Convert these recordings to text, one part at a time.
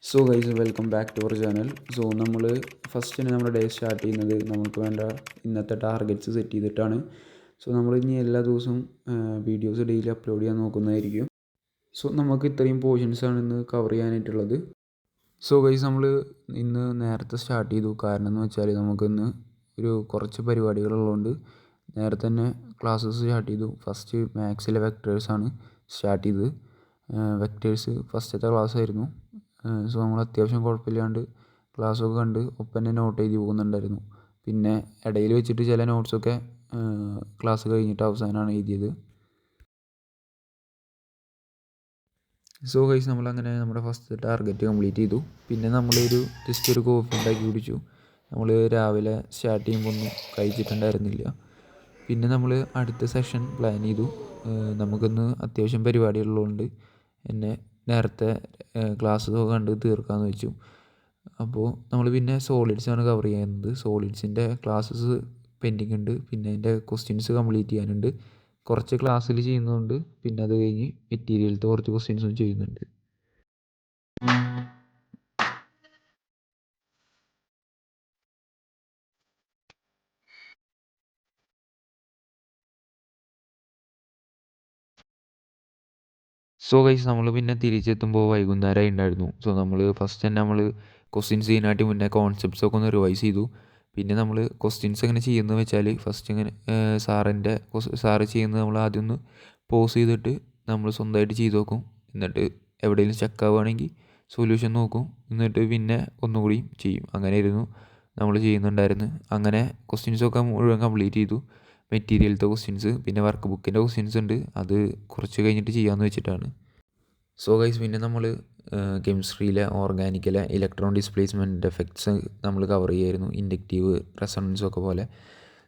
So guys, welcome back to our channel. So നമ്മൾ first തന്നെ നമ്മുടെ ഡേ സ്റ്റാർട്ട് ചെയ്യുന്നത് നമുക്ക് വേണ്ട ഇന്നത്തെ ടാർഗറ്റ്സ് സെറ്റ് ചെയ്തിട്ടാണ്. സോ നമ്മൾ ഇനി എല്ലാ ദിവസവും വീഡിയോസ് ഡെയിലി അപ്ലോഡ് ചെയ്യാൻ നോക്കുന്നതായിരിക്കും. സോ നമുക്ക് ഇത്രയും പോർഷൻസാണ് ഇന്ന് കവർ ചെയ്യാനായിട്ടുള്ളത്. സോ ഗൈസ്, നമ്മൾ ഇന്ന് നേരത്തെ സ്റ്റാർട്ട് ചെയ്തു. കാരണം എന്ന് വെച്ചാൽ നമുക്കിന്ന് കുറച്ച് പരിപാടികളുള്ളതുകൊണ്ട് നേരത്തെ തന്നെ ക്ലാസ്സസ് സ്റ്റാർട്ട് ചെയ്തു. ഫസ്റ്റ് മാത്സിലെ വെക്ടേഴ്സാണ് സ്റ്റാർട്ട് ചെയ്തത്. വെക്ടേഴ്സ് ഫസ്റ്റത്തെ ക്ലാസ് ആയിരുന്നു. സോ നമ്മൾ അത്യാവശ്യം കുഴപ്പമില്ലാണ്ട് ക്ലാസ്സൊക്കെ കണ്ട് ഒപ്പം തന്നെ നോട്ട് എഴുതി പോകുന്നുണ്ടായിരുന്നു. പിന്നെ ഇടയിൽ വെച്ചിട്ട് ചില നോട്ട്സൊക്കെ ക്ലാസ് കഴിഞ്ഞിട്ട് അവസാനമാണ് എഴുതിയത്. സോ ഗൈസ്, നമ്മളങ്ങനെ നമ്മുടെ ഫസ്റ്റ് ടാർഗറ്റ് കംപ്ലീറ്റ് ചെയ്തു. പിന്നെ നമ്മളൊരു ജസ്റ്റ് ഒരു കോഫി ഉണ്ടാക്കി കുടിച്ചു. നമ്മൾ രാവിലെ സ്റ്റാർട്ട് ചെയ്യുമ്പോൾ ഒന്നും കഴിച്ചിട്ടുണ്ടായിരുന്നില്ല. പിന്നെ നമ്മൾ അടുത്ത സെഷൻ പ്ലാൻ ചെയ്തു. നമുക്കിന്ന് അത്യാവശ്യം പരിപാടികളുള്ളതുകൊണ്ട് എന്നെ നേരത്തെ ക്ലാസ്സൊക്കെ കണ്ട് തീർക്കാമെന്ന് വെച്ചു. അപ്പോൾ നമ്മൾ പിന്നെ സോളിഡ്സാണ് കവർ ചെയ്യുന്നത്. സോളിഡ്സിൻ്റെ ക്ലാസ്സസ് പെൻഡിങ് ഉണ്ട്. പിന്നെ അതിൻ്റെ ക്വസ്റ്റ്യൻസ് കംപ്ലീറ്റ് ചെയ്യാനുണ്ട്. കുറച്ച് ക്ലാസ്സിൽ ചെയ്യുന്നുണ്ട്. പിന്നെ അത് കഴിഞ്ഞ് മെറ്റീരിയലത്തെ കുറച്ച് ക്വസ്റ്റ്യൻസും ചെയ്യുന്നുണ്ട്. സോ ഗൈസ്, നമ്മൾ പിന്നെ തിരിച്ചെത്തുമ്പോൾ വൈകുന്നേരമായി ഉണ്ടായിരുന്നു. സോ നമ്മൾ ഫസ്റ്റ് തന്നെ നമ്മൾ ക്വസ്റ്റ്യൻസ് ചെയ്യാനായിട്ട് മുന്നേ കോൺസെപ്റ്റ്സൊക്കെ ഒന്ന് റിവൈസ് ചെയ്തു. പിന്നെ നമ്മൾ ക്വസ്റ്റ്യൻസ് എങ്ങനെ ചെയ്യുന്നത് വെച്ചാൽ ഫസ്റ്റ് ഇങ്ങനെ സാറ് ചെയ്യുന്നത് നമ്മൾ ആദ്യം ഒന്ന് പോസ് ചെയ്തിട്ട് നമ്മൾ സ്വന്തമായിട്ട് ചെയ്ത് നോക്കും. എന്നിട്ട് എവിടെയെങ്കിലും സ്റ്റക്ക് ആവുകയാണെങ്കിൽ സൊല്യൂഷൻ നോക്കും. എന്നിട്ട് പിന്നെ ഒന്നുകൂടി ചെയ്യും. അങ്ങനെയായിരുന്നു നമ്മൾ ചെയ്യുന്നുണ്ടായിരുന്നു. അങ്ങനെ ക്വസ്റ്റ്യൻസൊക്കെ മുഴുവൻ കംപ്ലീറ്റ് ചെയ്തു. മെറ്റീരിയലത്തെ ക്വസ്റ്റ്യൻസ് പിന്നെ വർക്ക് ബുക്കിൻ്റെ ക്വസ്റ്റ്യൻസ് ഉണ്ട്. അത് കുറച്ച് കഴിഞ്ഞിട്ട് ചെയ്യാമെന്ന് വെച്ചിട്ടാണ്. സോ ഗൈസ്, പിന്നെ നമ്മൾ കെമിസ്ട്രിയിലെ ഓർഗാനിക്കിലെ ഇലക്ട്രോൺ ഡിസ്പ്ലേസ്മെൻറ്റ് എഫക്ട്സ് നമ്മൾ കവർ ചെയ്യുമായിരുന്നു. ഇൻഡക്റ്റീവ് റെസൊണൻസൊക്കെ പോലെ.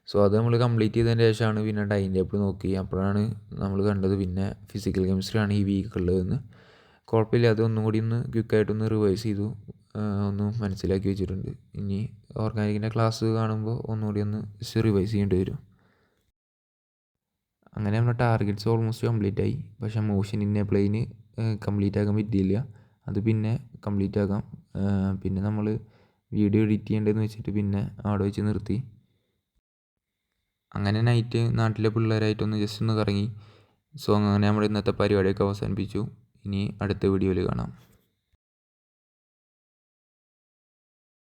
സോ അത് നമ്മൾ കംപ്ലീറ്റ് ചെയ്തതിന് ശേഷമാണ് പിന്നെ ടൈം ടേബിൾ നോക്കി. അപ്പോഴാണ് നമ്മൾ കണ്ടത് പിന്നെ ഫിസിക്കൽ കെമിസ്ട്രിയാണ് ഈ വീക്ക് ഉള്ളതെന്ന്. കുഴപ്പമില്ല, അത് ഒന്നും കൂടി ഒന്ന് ക്വിക്കായിട്ടൊന്ന് റിവൈസ് ചെയ്തു, ഒന്ന് മനസ്സിലാക്കി വെച്ചിട്ടുണ്ട്. ഇനി ഓർഗാനിക്കിൻ്റെ ക്ലാസ് കാണുമ്പോൾ ഒന്നുകൂടി ഒന്ന് റിവൈസ് ചെയ്യേണ്ടി വരും. അങ്ങനെ നമ്മുടെ ടാർഗറ്റ്സ് ഓൾമോസ്റ്റ് കംപ്ലീറ്റ് ആയി. പക്ഷേ motion in a plane complete ആക്കാൻ പറ്റിയില്ല. അത് പിന്നെ കംപ്ലീറ്റ് ആക്കാം. പിന്നെ നമ്മൾ വീഡിയോ എഡിറ്റ് ചെയ്യേണ്ടതെന്ന് വെച്ചിട്ട് പിന്നെ അവിടെ വെച്ച് നിർത്തി. അങ്ങനെ നൈറ്റ് നാട്ടിലെ പിള്ളേരായിട്ടൊന്ന് ജസ്റ്റ് ഒന്ന് കറങ്ങി. സോ അങ്ങനെ നമ്മുടെ ഇന്നത്തെ പരിപാടിയൊക്കെ അവസാനിപ്പിച്ചു. ഇനി അടുത്ത വീഡിയോയിൽ കാണാം.